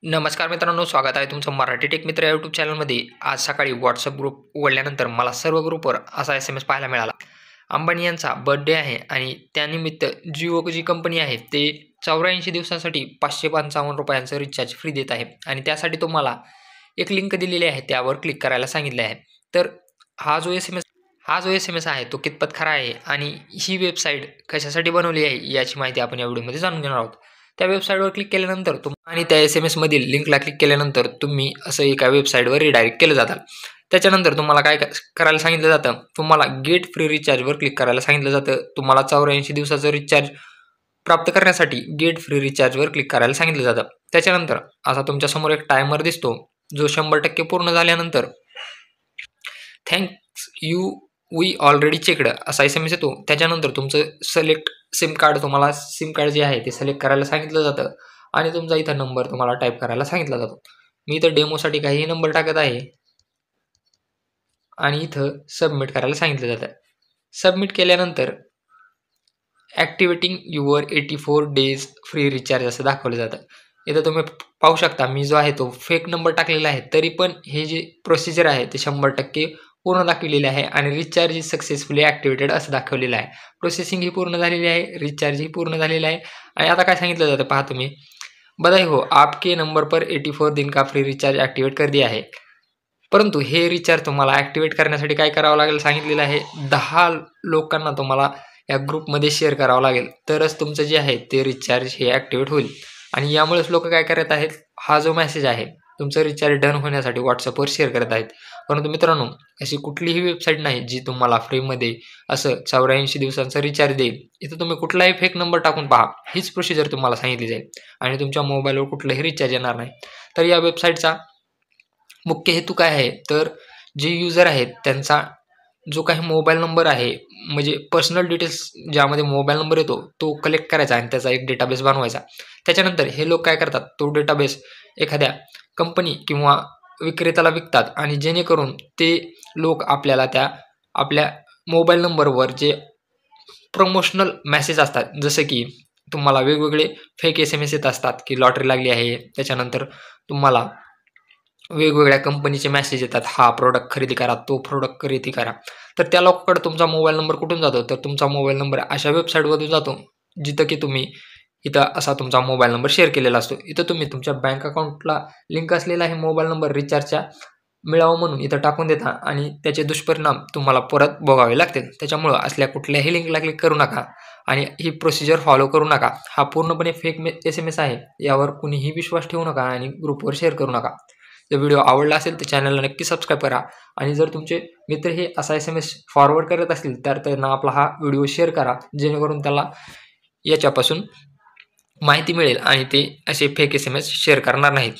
नमस्कार मित्रांनो, स्वागत आहे तुमचं मराठी टेक मित्र या यूट्यूब चॅनलमध्ये। आज सकाळी व्हॉट्सअप ग्रुप उघडल्यानंतर मला सर्व ग्रुपवर असा SMS पाहायला मिळाला। अंबानी यांचा बर्थडे आहे आणि त्यानिमित्त जिओ जी कंपनी आहे ते 84 दिवसांसाठी ₹555 रिचार्ज फ्री देत आहे आणि त्यासाठी तुम्हाला एक लिंक दिलेली आहे, त्यावर क्लिक करायला सांगितले आहे। तर हा जो SMS आहे तो कितपत खरा आहे आणि ही वेबसाईट कशासाठी बनवली आहे याची माहिती आपण या व्हिडिओमध्ये जाणून घेणार आहोत। त्या वेबसाईटवर क्लिक केल्यानंतर आणि त्या SMS मधील लिंकला क्लिक केल्यानंतर तुम्ही असं एका वेबसाईटवर रिडायरेक्ट केलं जाताल। त्याच्यानंतर तुम्हाला काय करायला सांगितलं जातं, तुम्हाला गेट फ्री रिचार्जवर क्लिक करायला सांगितलं जातं। तुम्हाला 84 दिवसाचं रिचार्ज प्राप्त करण्यासाठी गेट फ्री रिचार्जवर क्लिक करायला सांगितलं जातं। त्याच्यानंतर असा तुमच्यासमोर एक टायमर दिसतो, जो 100% पूर्ण झाल्यानंतर thanks you we already checked असा SMS येतो। त्याच्यानंतर तुमचं सिलेक्ट सिम कार्ड, तुम्हाला सिम कार्ड जे आहे ते सिलेक्ट करायला सांगितलं जातं आणि तुमचा इथं नंबर तुम्हाला टाईप करायला सांगितला जातो। मी इथं डेमोसाठी काही नंबर टाकत आहे आणि इथं सबमिट करायला सांगितलं जातं। सबमिट केल्यानंतर ॲक्टिवेटिंग युअर 84 डेज फ्री रिचार्ज असं दाखवलं जातं। इथं तुम्ही पाहू शकता, मी जो आहे तो फेक नंबर टाकलेला आहे, तरी पण हे जे प्रोसिजर आहे ते 100% पूर्ण दाखवलेले आहे आणि रिचार्ज इज सक्सेसफुली ॲक्टिवेटेड असं दाखवलेलं आहे। प्रोसेसिंग ही पूर्ण झालेली आहे, रिचार्ज ही पूर्ण झालेला आहे आणि आता काय सांगितलं जातं पहा तुम्ही, बधाई हो, आपके नंबर पर 84 दिन का फ्री रिचार्ज ॲक्टिवेट कर दिया है। परंतु हे रिचार्ज तुम्हाला ॲक्टिवेट करण्यासाठी काय करावं लागेल सांगितलेलं आहे, 10 लोकांना तुम्हाला या ग्रुपमध्ये शेअर करावं लागेल, तरच तुमचं जे आहे ते रिचार्ज हे ॲक्टिवेट होईल। आणि यामुळेच लोक काय करत आहेत, हा जो मेसेज आहे तुमचं रिचार्ज डन होण्यासाठी व्हॉट्सअपवर शेअर करत आहेत। परंतु मित्रांनो, अशी कुठलीही वेबसाईट नाही जी तुम्हाला फ्रीमध्ये असं 84 दिवसांचा रिचार्ज देईल। इथं तुम्ही कुठलाही फेक नंबर टाकून पहा, हीच प्रोसिजर तुम्हाला सांगितली जाईल आणि तुमच्या मोबाईलवर कुठलंही रिचार्ज येणार नाही। तर या वेबसाईटचा मुख्य हेतू काय आहे, तर जे युजर आहेत त्यांचा जो काही मोबाईल नंबर आहे, म्हणजे पर्सनल डिटेल्स ज्यामध्ये मोबाईल नंबर येतो तो कलेक्ट करायचा आणि त्याचा एक डेटाबेस बनवायचा। त्याच्यानंतर हे लोक काय करतात, तो डेटाबेस एखाद्या कंपनी किंवा विक्रेत्याला विकतात आणि जेणेकरून ते लोक आपल्या मोबाईल नंबरवर जे प्रमोशनल मेसेज असतात, जसं की तुम्हाला वेगवेगळे फेक SMS येत असतात की लॉटरी लागली आहे, त्याच्यानंतर तुम्हाला वेगवेगळ्या कंपनीचे मेसेज येतात, हा प्रॉडक्ट खरेदी करा, तो प्रॉडक्ट खरेदी करा। तर त्या लोकांकडे तुमचा मोबाईल नंबर कुठून जातो, तर तुमचा मोबाईल नंबर अशा वेबसाईटवरून जातो जिथं की तुम्ही इथं असा तुमचा मोबाईल नंबर शेअर केलेला असतो। इथं तुम्ही तुमच्या बँक अकाउंटला लिंक असलेला आहे मोबाईल नंबर रिचार्जच्या मिळावं म्हणून इथं टाकून देता आणि त्याचे दुष्परिणाम तुम्हाला परत भोगावे लागतील। त्याच्यामुळं असल्या कुठल्याही लिंकला क्लिक करू नका आणि ही प्रोसिजर फॉलो करू नका। हा पूर्णपणे फेक SMS आहे, यावर कुणीही विश्वास ठेवू नका आणि ग्रुपवर शेअर करू नका। जर व्हिडिओ आवडला असेल तर चॅनलला नक्की सबस्क्राईब करा आणि जर तुमचे मित्र हे असा SMS फॉरवर्ड करत असतील तर त्यांना आपला हा व्हिडिओ शेअर करा, जेणेकरून त्याला याच्यापासून माहिती मिळेल आणि ते असे फेक SMS शेअर करणार नाहीत।